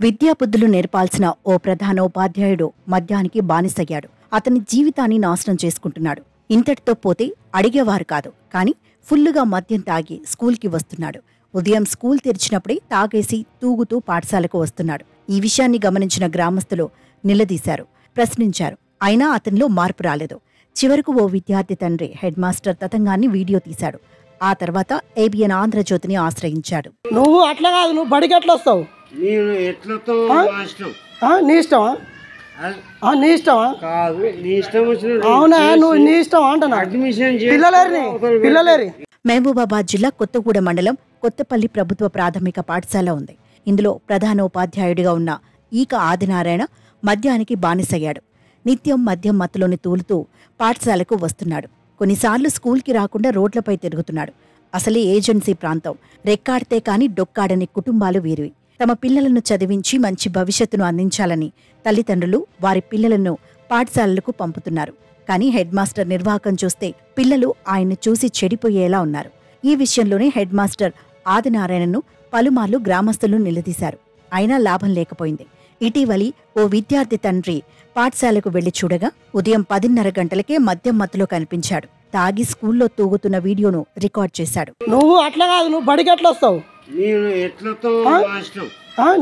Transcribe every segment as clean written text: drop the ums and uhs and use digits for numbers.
విద్యాబుద్ధులు నేర్పాల్సిన ఓ ప్రధానోపాధ్యాయుడు మద్యానికి బానిసయ్యాడు. అతని జీవితాన్ని నాశనం చేసుకుంటున్నాడు. ఇంతటితో పోతే అడిగేవారు కాదు. కాని ఫుల్లుగా మద్యం తాగి స్కూల్కి వస్తున్నాడు. ఉదయం స్కూల్ తెరిచినప్పుడే తాగేసి తూగుతూ పాఠశాలకు వస్తున్నాడు. ఈ విషయాన్ని గమనించిన గ్రామస్తులు నిలదీశారు, ప్రశ్నించారు. అయినా అతనిలో మార్పు రాలేదు. చివరకు ఓ విద్యార్థి తండ్రి హెడ్ మాస్టర్ తతంగాన్ని వీడియో తీశాడు. ఆ తర్వాత ఏబిఎన్ ఆంధ్రజ్యోతిని ఆశ్రయించాడు. నువ్వు అట్లా కాదు, నువ్వు బడికి ఎట్లా వస్తావు? నీ ఇష్టమా? నీ ఇష్టమా? అవునా, నువ్వు నీ ఇష్టం అంటున్నా. పిల్లలేరి మహబూబాబాద్ జిల్లా కొత్తగూడెం మండలం కొత్తపల్లి ప్రభుత్వ ప్రాథమిక పాఠశాల ఉంది. ఇందులో ప్రధానోపాధ్యాయుడిగా ఉన్న ఈక ఆదినారాయణ మద్యానికి బానిసయ్యాడు. నిత్యం మద్యం మత్తులోని తూలుతూ పాఠశాలకు వస్తున్నాడు. కొన్నిసార్లు స్కూల్కి రాకుండా రోడ్లపై తిరుగుతున్నాడు. అసలే ఏజెన్సీ ప్రాంతం. రెక్కాడితే కాని డొక్కాడని కుటుంబాలు వీరివి. తమ పిల్లలను చదివించి మంచి భవిష్యత్తును అందించాలని తల్లిదండ్రులు వారి పిల్లలను పాఠశాలలకు పంపుతున్నారు. కానీ హెడ్ మాస్టర్ నిర్వాహకం చూస్తే పిల్లలు ఆయన్ను చూసి చెడిపోయేలా ఉన్నారు. ఈ విషయంలోనే హెడ్ మాస్టర్ ఆదినారాయణను పలుమార్లు గ్రామస్తులు నిలదీశారు. అయినా లాభం లేకపోయింది. ఇటీవలి ఓ విద్యార్థి తండ్రి పాఠశాలకు వెళ్లి చూడగా ఉదయం 10:30 గంటలకే మద్యం మత్తులో కనిపించాడు. తాగి స్కూల్లో తూగుతున్న వీడియోను రికార్డ్ చేశాడు. నువ్వు అట్లా కాదు, నువ్వు బడికి ఎట్లా వస్తావు?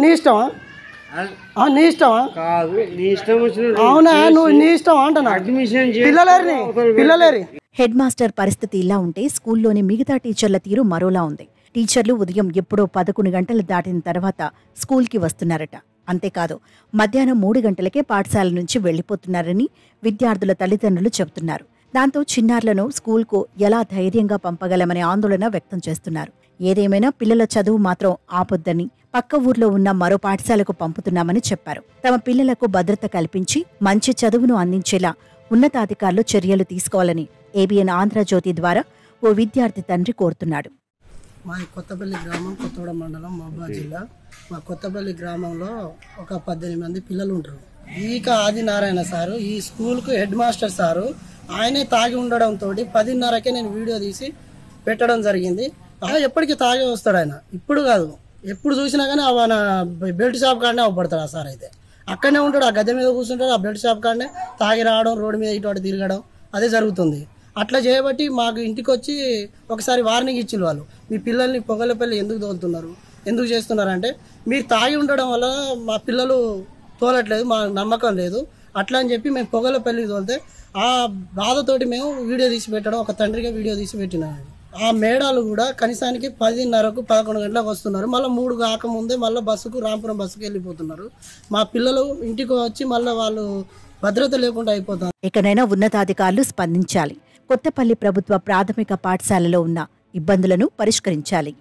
నీ ఇష్టమా? నీ ఇష్టమా? అవునా, నువ్వు నీ ఇష్టం అంటున్నా. పిల్లలేరి హెడ్ మాస్టర్ పరిస్థితి ఇలా ఉంటే స్కూల్లోని మిగతా టీచర్ల తీరు మరోలా ఉంది. టీచర్లు ఉదయం ఎప్పుడో 11 గంటలు దాటిన తర్వాత స్కూల్కి వస్తున్నారట. అంతేకాదు, మధ్యాహ్నం 3 గంటలకే పాఠశాల నుంచి వెళ్లిపోతున్నారని విద్యార్థుల తల్లిదండ్రులు చెబుతున్నారు. దాంతో చిన్నారులను స్కూల్కు ఎలా ధైర్యంగా పంపగలమనే ఆందోళన వ్యక్తం చేస్తున్నారు. ఏదేమైనా పిల్లల చదువు మాత్రం ఆపొద్దని పక్క ఊర్లో ఉన్న మరో పాఠశాలకు పంపుతున్నామని చెప్పారు. తమ పిల్లలకు భద్రత కల్పించి మంచి చదువును అందించేలా ఉన్నతాధికారులు చర్యలు తీసుకోవాలని ఏబిఎన్ ఆంధ్రజ్యోతి ద్వారా ఓ విద్యార్థి తండ్రి కోరుతున్నాడు. మా కొత్తపల్లి గ్రామం, కొత్తగూడెం మండలం, మహబూబాబాద్ జిల్లా. మా కొత్తపల్లి గ్రామంలో ఒక 18 మంది పిల్లలు ఉంటారు. ఈక ఆదినారాయణ సారు ఈ స్కూల్కు హెడ్ మాస్టర్ సారు. ఆయనే తాగి ఉండడంతో 10:30కే నేను వీడియో తీసి పెట్టడం జరిగింది. ఎప్పటికీ తాగే వస్తాడు ఆయన. ఇప్పుడు కాదు, ఎప్పుడు చూసినా కానీ ఆయన బెల్ట్ షాప్ కాడనే అవపడతాడు. ఆ సార్ అయితే అక్కడనే ఉంటాడు, ఆ గద్దె మీద కూర్చుంటాడు, ఆ బెల్ట్ షాప్ కాడనే తాగి రావడం, రోడ్డు మీద ఇటు తిరగడం అదే జరుగుతుంది. అట్లా చేయబట్టి మాకు ఇంటికి వచ్చి ఒకసారి వార్నింగ్ ఇచ్చిన వాళ్ళు, మీ పిల్లల్ని పొగలపల్లి ఎందుకు తోలుతున్నారు, ఎందుకు చేస్తున్నారు అంటే, మీరు తాగి ఉండడం వల్ల మా పిల్లలు తోలట్లేదు, మా నమ్మకం లేదు అట్లా అని చెప్పి మేము పొగలపల్లికి తోలితే ఆ బాధతోటి మేము వీడియో తీసి పెట్టడం, ఒక తండ్రిగా వీడియో తీసి పెట్టినాము. ఆ మేడాలు కూడా కనీసానికి 10:30కు 11 గంటలకు వస్తున్నారు. మళ్ళీ 3 కాకముందే మళ్ళీ బస్సుకు రాంపురం బస్సుకు వెళ్ళిపోతున్నారు. మా పిల్లలు ఇంటికి వచ్చి మళ్ళీ వాళ్ళు భద్రత లేకుండా అయిపోతారు. ఇకనైనా ఉన్నతాధికారులు స్పందించాలి. కొత్తపల్లి ప్రభుత్వ ప్రాథమిక పాఠశాలలో ఉన్న ఇబ్బందులను పరిష్కరించాలి.